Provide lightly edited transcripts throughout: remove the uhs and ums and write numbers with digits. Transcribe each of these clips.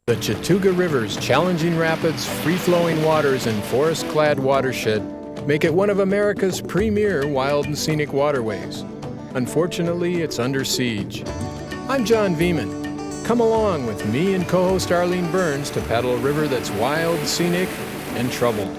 The Chattooga River's challenging rapids, free-flowing waters, and forest-clad watershed make it one of America's premier wild and scenic waterways. Unfortunately, it's under siege. I'm John Veman. Come along with me and co-host Arlene Burns to paddle a river that's wild, scenic, and troubled.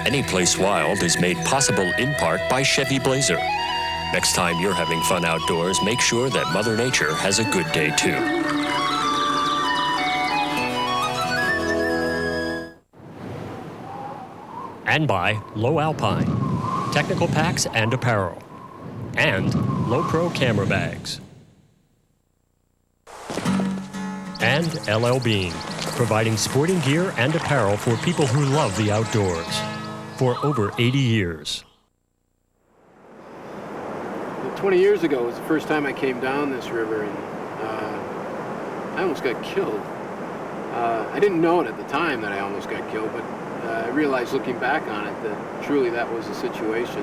Anyplace Wild is made possible in part by Chevy Blazer. Next time you're having fun outdoors, make sure that Mother Nature has a good day too. And by Low Alpine, technical packs and apparel. And Low Pro camera bags. And LL Bean, providing sporting gear and apparel for people who love the outdoors. For over 80 years. 20 years ago was the first time I came down this river, and I almost got killed. I didn't know it at the time that I almost got killed, but I realized looking back on it that truly that was the situation,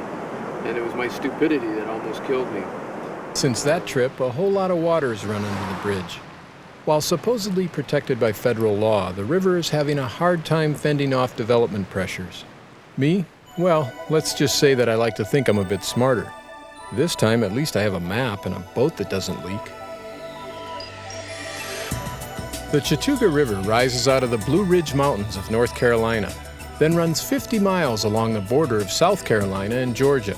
and it was my stupidity that almost killed me. Since that trip, a whole lot of water has run under the bridge. While supposedly protected by federal law, the river is having a hard time fending off development pressures. Me? Well, let's just say that I like to think I'm a bit smarter. This time, at least I have a map and a boat that doesn't leak. The Chattooga River rises out of the Blue Ridge Mountains of North Carolina, then runs 50 miles along the border of South Carolina and Georgia.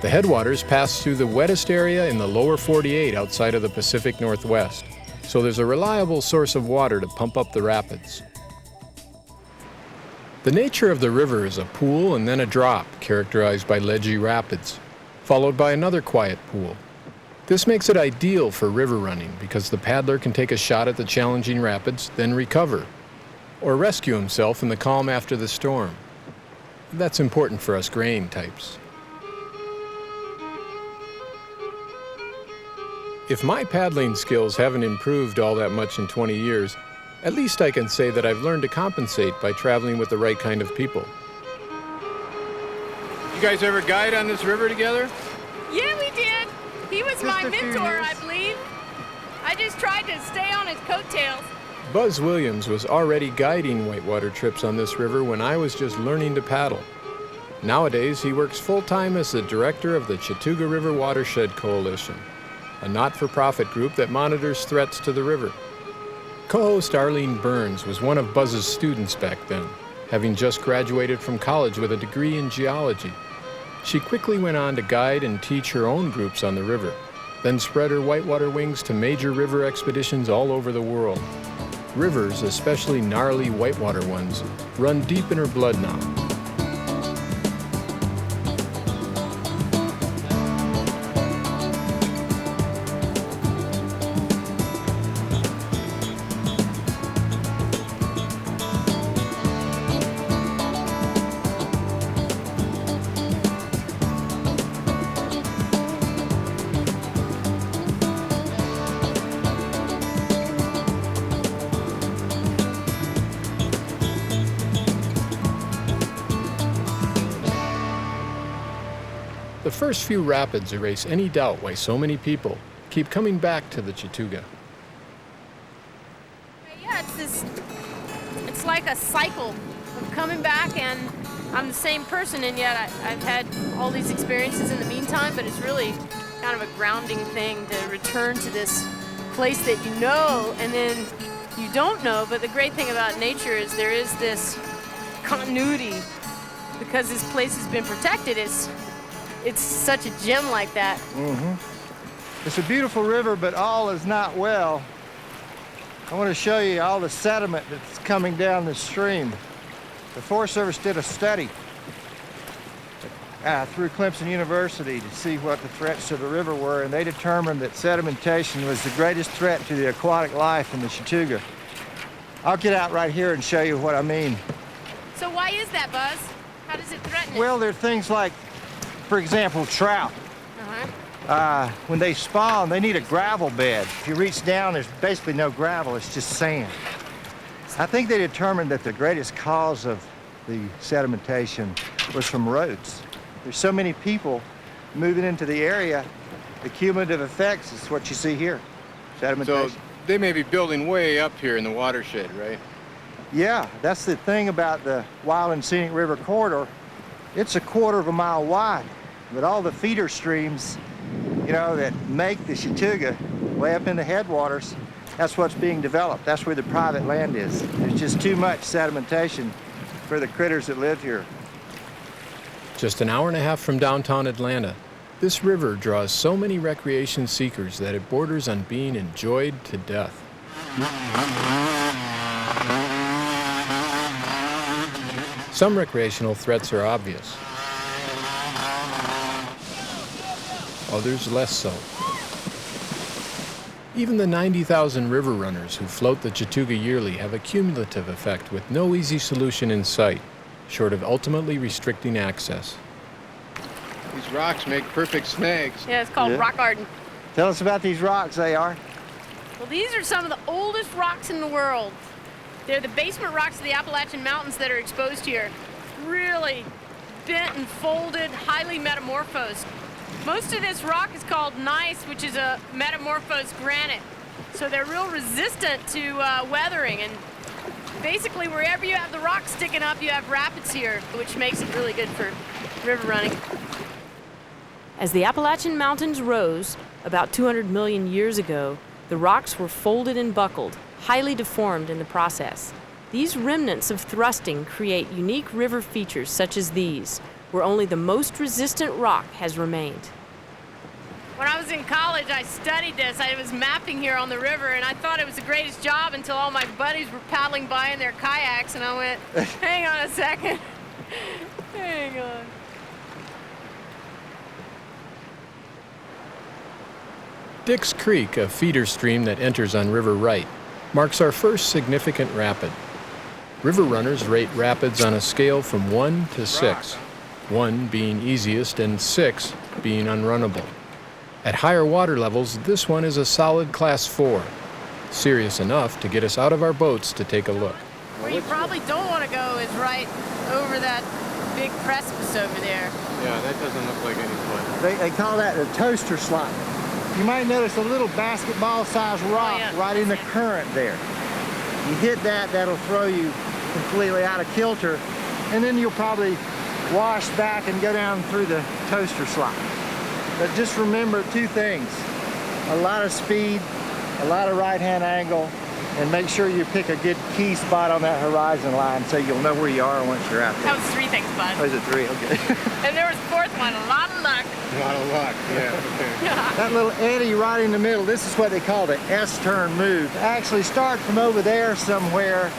The headwaters pass through the wettest area in the lower 48 outside of the Pacific Northwest, so there's a reliable source of water to pump up the rapids. The nature of the river is a pool and then a drop, characterized by ledgy rapids, followed by another quiet pool. This makes it ideal for river running because the paddler can take a shot at the challenging rapids, then recover, or rescue himself in the calm after the storm. That's important for us graying types. If my paddling skills haven't improved all that much in 20 years, at least I can say that I've learned to compensate by traveling with the right kind of people. You guys ever guide on this river together? Yeah, we did. He was my mentor, I believe. I just tried to stay on his coattails. Buzz Williams was already guiding whitewater trips on this river when I was just learning to paddle. Nowadays, he works full-time as the director of the Chattooga River Watershed Coalition, a not-for-profit group that monitors threats to the river. Co-host Arlene Burns was one of Buzz's students back then, having just graduated from college with a degree in geology. She quickly went on to guide and teach her own groups on the river, then spread her whitewater wings to major river expeditions all over the world. Rivers, especially gnarly whitewater ones, run deep in her blood now. The first few rapids erase any doubt why so many people keep coming back to the Chattooga. Yeah, it's like a cycle of coming back, and I'm the same person, and yet I've had all these experiences in the meantime, but it's really kind of a grounding thing to return to this place that you know, and then you don't know, but the great thing about nature is there is this continuity. Because this place has been protected, it's such a gem like that. Mm-hmm. It's a beautiful river, but all is not well. I want to show you all the sediment that's coming down the stream. The Forest Service did a study. through Clemson University to see what the threats to the river were, and they determined that sedimentation was the greatest threat to the aquatic life in the Chattooga. I'll get out right here and show you what I mean. So why is that, Buzz? How does it threaten it? Well, there are things like, for example, trout. Uh-huh. When they spawn, they need a gravel bed. If you reach down, there's basically no gravel, it's just sand. I think they determined that the greatest cause of the sedimentation was from roads. There's so many people moving into the area, the cumulative effects is what you see here, sedimentation. So they may be building way up here in the watershed, right? Yeah, that's the thing about the Wild and Scenic River Corridor. It's a 1/4 mile wide, but all the feeder streams, you know, that make the Chattooga way up in the headwaters, that's what's being developed. That's where the private land is. There's just too much sedimentation for the critters that live here. Just an hour and a half from downtown Atlanta, this river draws so many recreation seekers that it borders on being enjoyed to death. Some recreational threats are obvious. Others less so. Even the 90,000 river runners who float the Chattooga yearly have a cumulative effect with no easy solution in sight, short of ultimately restricting access. These rocks make perfect snags. Yeah, it's called rock garden. Tell us about these rocks, AR. Well, these are some of the oldest rocks in the world. They're the basement rocks of the Appalachian Mountains that are exposed here. Really bent and folded, highly metamorphosed. Most of this rock is called gneiss, which is a metamorphosed granite. So they're real resistant to weathering. And basically, wherever you have the rock sticking up, you have rapids here, which makes it really good for river running. As the Appalachian Mountains rose, about 200 million years ago, the rocks were folded and buckled, highly deformed in the process. These remnants of thrusting create unique river features such as these, where only the most resistant rock has remained. When I was in college, I studied this. I was mapping here on the river, and I thought it was the greatest job until all my buddies were paddling by in their kayaks, and I went, hang on a second. Hang on. Dix Creek, a feeder stream that enters on River Right, marks our first significant rapid. River runners rate rapids on a scale from 1 to 6, 1 being easiest and 6 being unrunnable. At higher water levels, this one is a solid Class 4, serious enough to get us out of our boats to take a look. Where you probably don't want to go is right over that big precipice over there. Yeah, that doesn't look like any fun. They call that a toaster slide. You might notice a little basketball-sized rock right in the current there. You hit that, that'll throw you completely out of kilter, and then you'll probably wash back and go down through the toaster slide. But just remember two things: a lot of speed, a lot of right-hand angle, and make sure you pick a good key spot on that horizon line so you'll know where you are once you're out there. That was 3 things, bud. Oh, is it 3? Okay. And there was a 4th one, a lot of luck. A lot of luck, yeah. Okay. That little eddy right in the middle, this is what they call the S-turn move. Actually start from over there somewhere,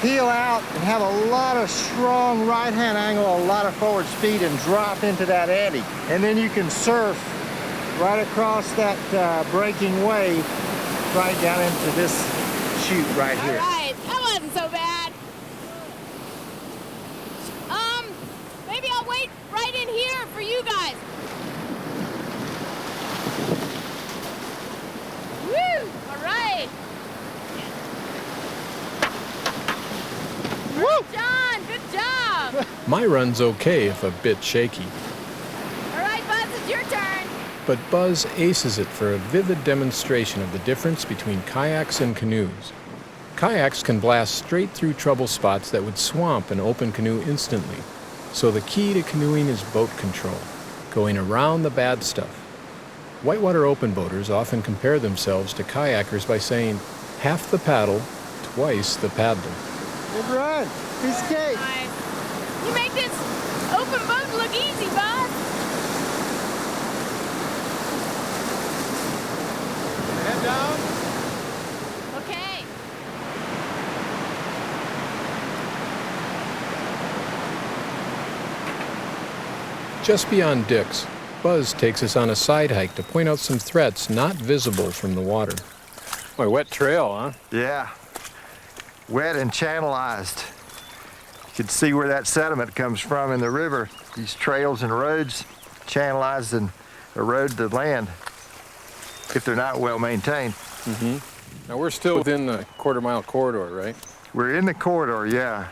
peel out and have a lot of strong right-hand angle, a lot of forward speed, and drop into that eddy. And then you can surf right across that breaking wave right down into this chute right here. All right, that wasn't so bad. Maybe I'll wait right in here for you guys. Woo! All right. Woo! John, good job. My run's okay if a bit shaky, All right, Buzz, it's your turn. but Buzz aces it for a vivid demonstration of the difference between kayaks and canoes. Kayaks can blast straight through trouble spots that would swamp an open canoe instantly. So the key to canoeing is boat control, going around the bad stuff. Whitewater open boaters often compare themselves to kayakers by saying, half the paddle, twice the paddler. Good run. Piece of cake. Nice. You make this open boat look easy, Buzz. Head down. Okay. Just beyond Dick's, Buzz takes us on a side hike to point out some threats not visible from the water. Boy, wet trail, huh? Yeah, wet and channelized. You can see where that sediment comes from in the river. These trails and roads channelize and erode the land if they're not well maintained. Now we're still within the quarter-mile corridor, right? We're in the corridor, yeah.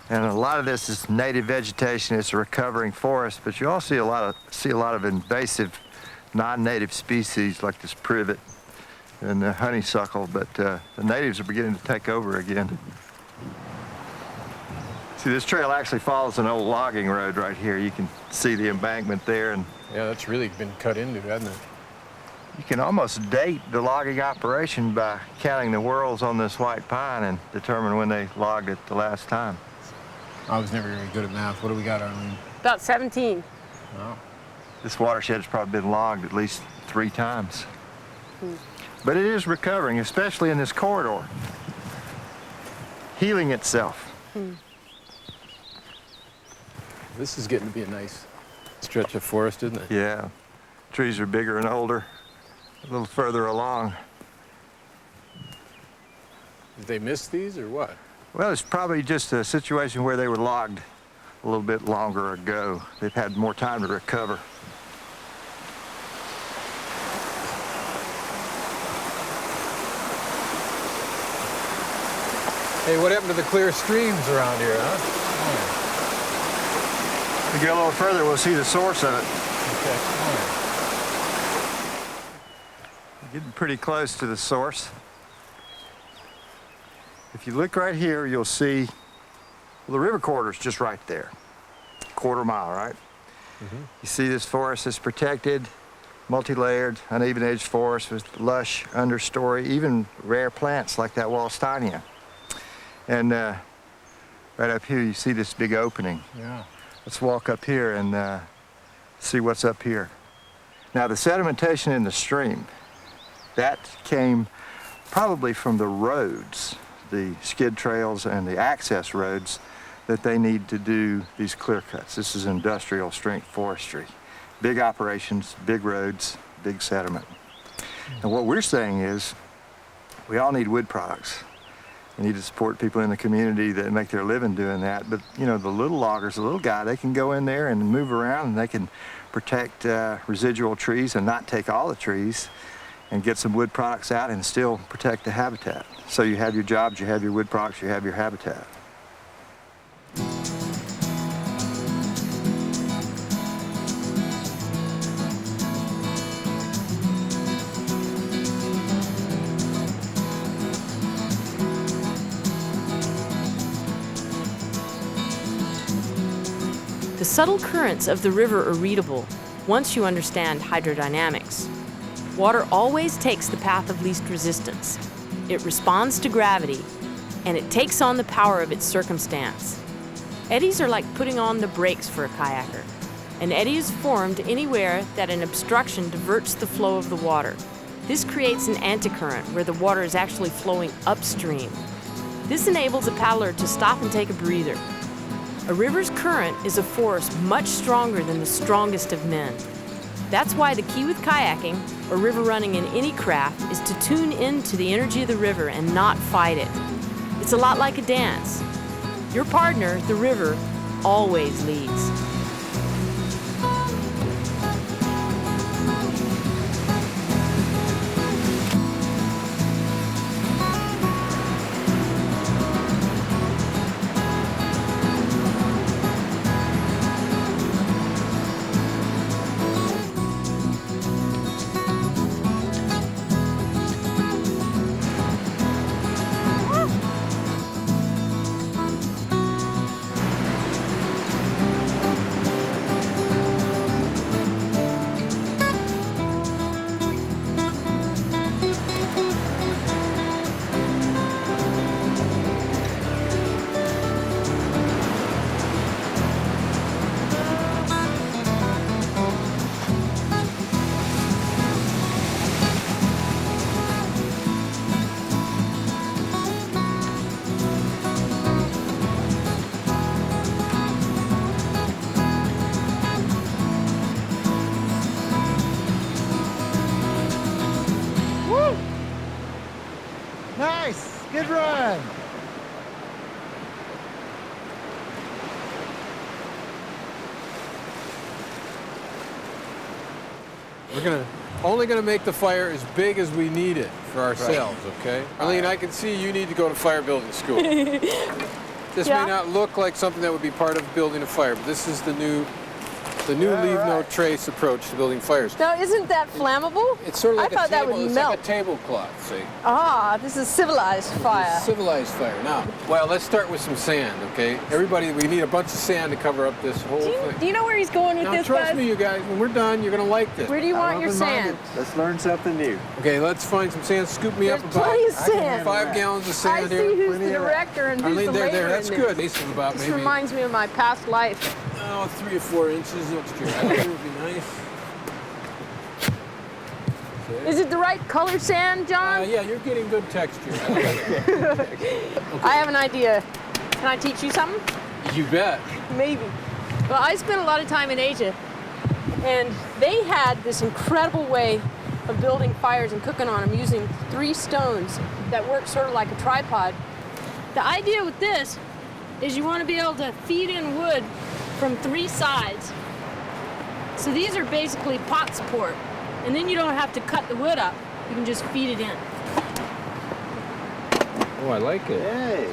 And a lot of this is native vegetation. It's a recovering forest, but you also see a lot of invasive non-native species like this privet and the honeysuckle, but the natives are beginning to take over again. See, this trail actually follows an old logging road right here. You can see the embankment there, and Yeah, that's really been cut into, hasn't it? you can almost date the logging operation by counting the whorls on this white pine and determine when they logged it the last time. I was never very good at math. What do we got, Arlene? About 17. Oh. This watershed has probably been logged at least 3 times. But it is recovering, especially in this corridor. Healing itself. This is getting to be a nice stretch of forest, isn't it? Yeah. Trees are bigger and older, a little further along. Did they miss these or what? Well, it's probably just a situation where they were logged a little bit longer ago. They've had more time to recover. Hey, what happened to the clear streams around here, huh? If we go a little further, we'll see the source of it. We're getting pretty close to the source. If you look right here, you'll see, well, the river corridor's just right there. Quarter mile, right? You see this forest is protected, multi-layered, uneven-edged forest with lush understory, even rare plants like that Wallsteinia. And right up here, you see this big opening. Yeah. Let's walk up here and see what's up here. Now, the sedimentation in the stream, that came probably from the roads, the skid trails and the access roads that they need to do these clear cuts. This is industrial strength forestry. Big operations, big roads, big sediment. And what we're saying is we all need wood products. We need to support people in the community that make their living doing that. But, you know, the little loggers, the little guy, they can go in there and move around and they can protect residual trees and not take all the trees and get some wood products out and still protect the habitat. So you have your jobs, you have your wood products, you have your habitat. The subtle currents of the river are readable once you understand hydrodynamics. Water always takes the path of least resistance. It responds to gravity, and it takes on the power of its circumstance. Eddies are like putting on the brakes for a kayaker. An eddy is formed anywhere that an obstruction diverts the flow of the water. This creates an anticurrent where the water is actually flowing upstream. This enables a paddler to stop and take a breather. A river's current is a force much stronger than the strongest of men. That's why the key with kayaking, or river running in any craft, is to tune into the energy of the river and not fight it. It's a lot like a dance. Your partner, the river, always leads. Nice. Good run. We're only gonna make the fire as big as we need it for ourselves, okay? Arlene, I can see you need to go to fire building school. This may not look like something that would be part of building a fire, but this is the new leave no trace approach to building fires. Now, isn't that flammable? It's sort of like I thought that would it's melt. like a tablecloth, see? Ah, this is civilized fire. Civilized fire. Now, well, let's start with some sand, okay? Everybody, we need a bunch of sand to cover up this whole thing. Do you know where he's going with Now, this, trust Buzz? me, you guys, when we're done, you're gonna like this. Where do you want your sand? Let's learn something new. Okay, let's find some sand. Scoop me There's up about plenty of sand. 5 gallons of I sand see here. who's the director and who's Arlene, the there, laborer that's in good. this. This is about This maybe reminds me of my past life. 3 or 4 inches extra. That would be nice. Okay. Is it the right color sand, John? Yeah, you're getting good texture. I have an idea. Can I teach you something? You bet. Maybe. Well, I spent a lot of time in Asia, and they had this incredible way of building fires and cooking on them using 3 stones that work sort of like a tripod. The idea with this is you want to be able to feed in wood from 3 sides. So these are basically pot support, and then you don't have to cut the wood up. You can just feed it in. Oh, I like it. Hey,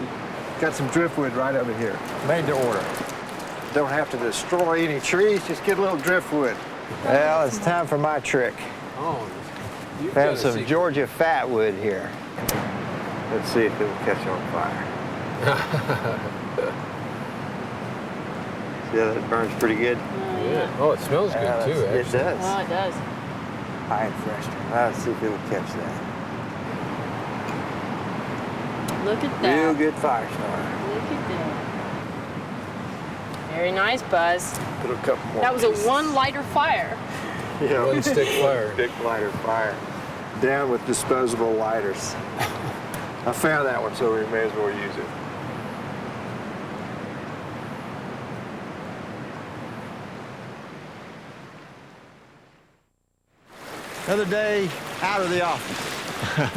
got some driftwood right over here. Made to order. Don't have to destroy any trees, just get a little driftwood. Well, it's time for my trick. Oh, you I have some Georgia fatwood here. Let's see if it'll catch on fire. See how that burns pretty good? Yeah. Oh, it smells good too, It actually. does. Oh, it does. High and fresh. Let's see if it'll catch that. Look at Real that. good fire starter. Look at that. Very nice, Buzz. Put a couple more. That was a pieces. 1 lighter fire. Yeah. 1 stick fire. Big lighter fire. Down with disposable lighters. I found that one, so we may as well use it. Another day out of the office.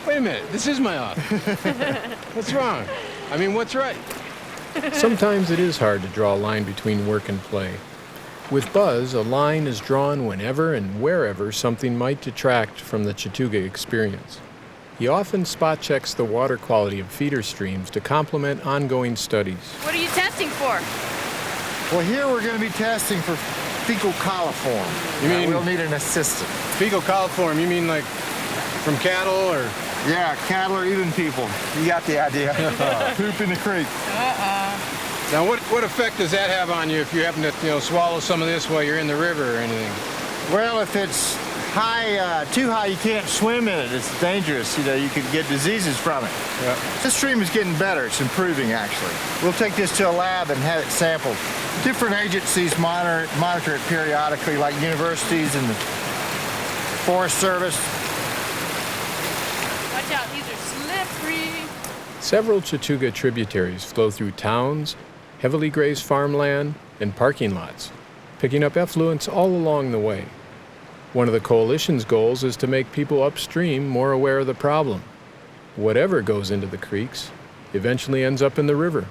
Wait a minute, this is my office. What's wrong? I mean, what's right? Sometimes it is hard to draw a line between work and play. With Buzz, a line is drawn whenever and wherever something might detract from the Chattooga experience. He often spot checks the water quality of feeder streams to complement ongoing studies. What are you testing for? Well, here we're going to be testing for fecal coliform. You mean- we'll need an assistant. Fecal coliform, you mean like from cattle or? Yeah, cattle or even people. You got the idea. Poop in the creek. Now, what effect does that have on you if you happen to, swallow some of this while you're in the river or anything? Well, if it's high, too high, you can't swim in it. It's dangerous. You could get diseases from it. Yeah. This stream is getting better. It's improving, actually. We'll take this to a lab and have it sampled. Different agencies monitor it periodically, like universities and the Forest Service. Watch out, these are slippery. Several Chattooga tributaries flow through towns, heavily grazed farmland, and parking lots, picking up effluents all along the way. One of the coalition's goals is to make people upstream more aware of the problem. Whatever goes into the creeks eventually ends up in the river.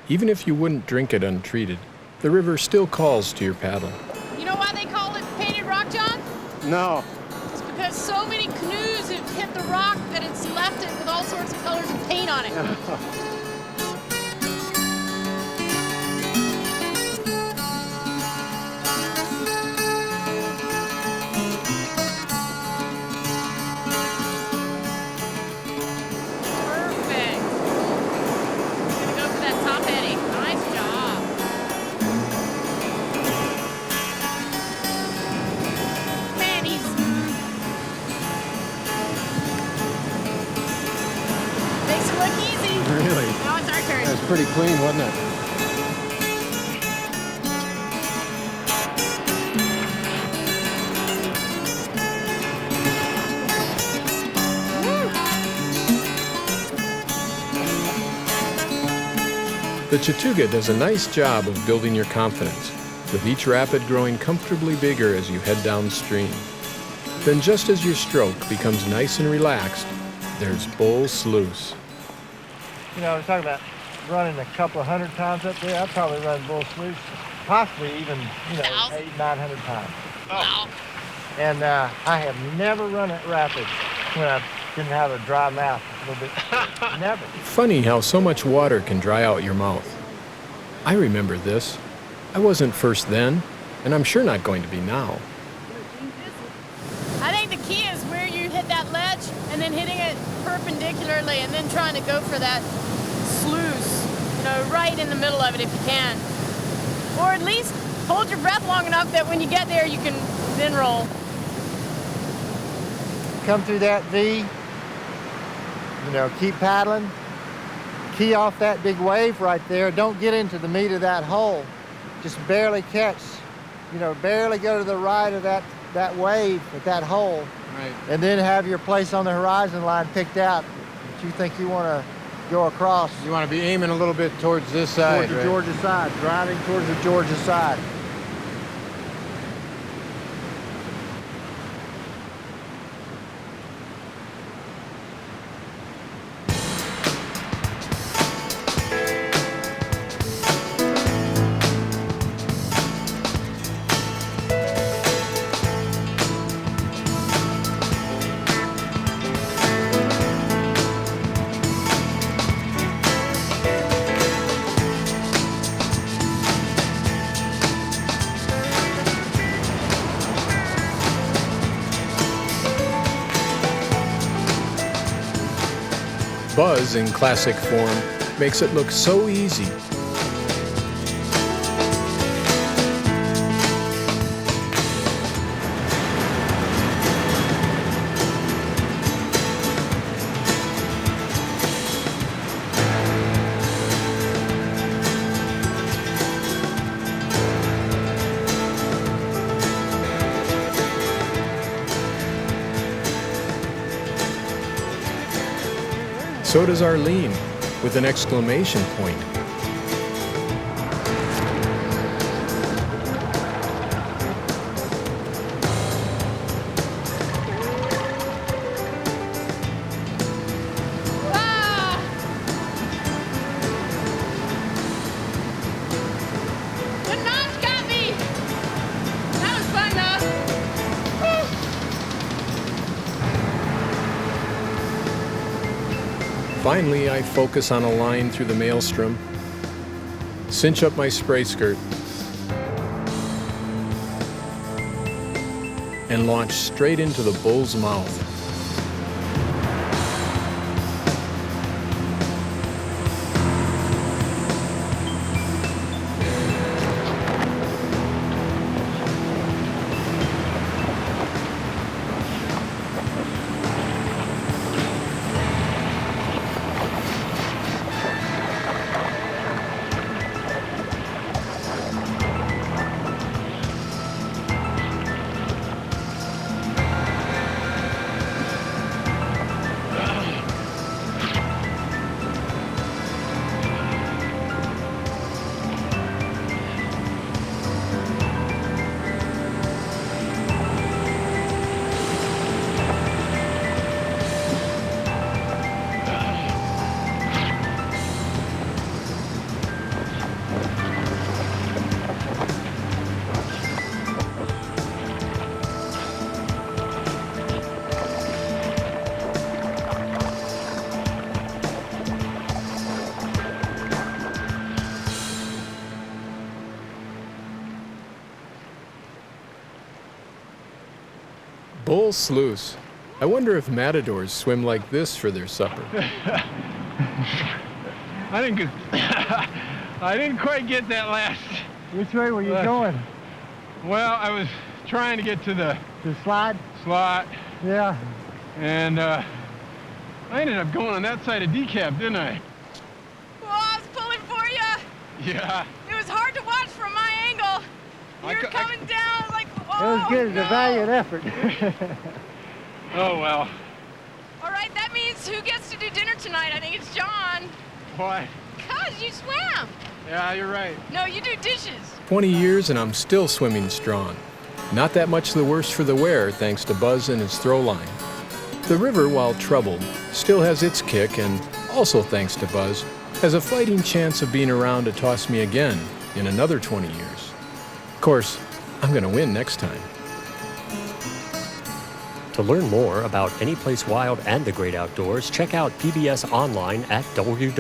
Even if you wouldn't drink it untreated, the river still calls to your paddle. You know why they call it painted rock, John? No. It's because so many canoes have hit the rock that it's left it with all sorts of colors of paint on it. Perfect. Gonna go for that top eddy. Nice job. Man, makes it look easy. Really? Now it's our turn. That's pretty clean, wasn't it? The Chattooga does a nice job of building your confidence, with each rapid growing comfortably bigger as you head downstream. Then just as your stroke becomes nice and relaxed, there's Bull Sluice. You know, I was talking about running a couple of 100 times up there. I'd probably run Bull Sluice, possibly even, 800-900 times. Wow. And I have never run it rapid when I didn't have a dry mouth a little bit. Never. Funny how so much water can dry out your mouth. I remember this. I wasn't first then, and I'm sure not going to be now. I think the key is where you hit that ledge and then hitting it perpendicularly and then trying to go for that sluice, right in the middle of it if you can. Or at least hold your breath long enough that when you get there you can then roll. Come through that V, keep paddling. Key off that big wave right there. Don't get into the meat of that hole. Just barely catch, barely go to the right of that wave at that hole. Right. And then have your place on the horizon line picked out that you think you want to go across. You want to be aiming a little bit towards this side, towards the Georgia side, driving towards the Georgia side. Buzz in classic form makes it look so easy. So does Arlene, with an exclamation point. Ah! The notch got me! That was fun though. Finally, I focus on a line through the maelstrom, cinch up my spray skirt, and launch straight into the bull's mouth. Bull Sluice. I wonder if matadors swim like this for their supper. I didn't quite get that last. Which way were you going? Well, I was trying to get to the slide? slot, Yeah. and I ended up going on that side of decap, didn't I? Well, I was pulling for you. Yeah. It was hard to watch from my angle. You were coming down like, It was good. It's a valiant effort. Oh, well. All right, that means who gets to do dinner tonight? I think it's John. Why? Because you swam. Yeah, you're right. No, you do dishes. 20 years and I'm still swimming strong. Not that much the worse for the wear, thanks to Buzz and his throw line. The river, while troubled, still has its kick, and also thanks to Buzz, has a fighting chance of being around to toss me again in another 20 years. Of course, I'm going to win next time. To learn more about Anyplace Wild and the great outdoors, check out PBS online at www.pbs.org.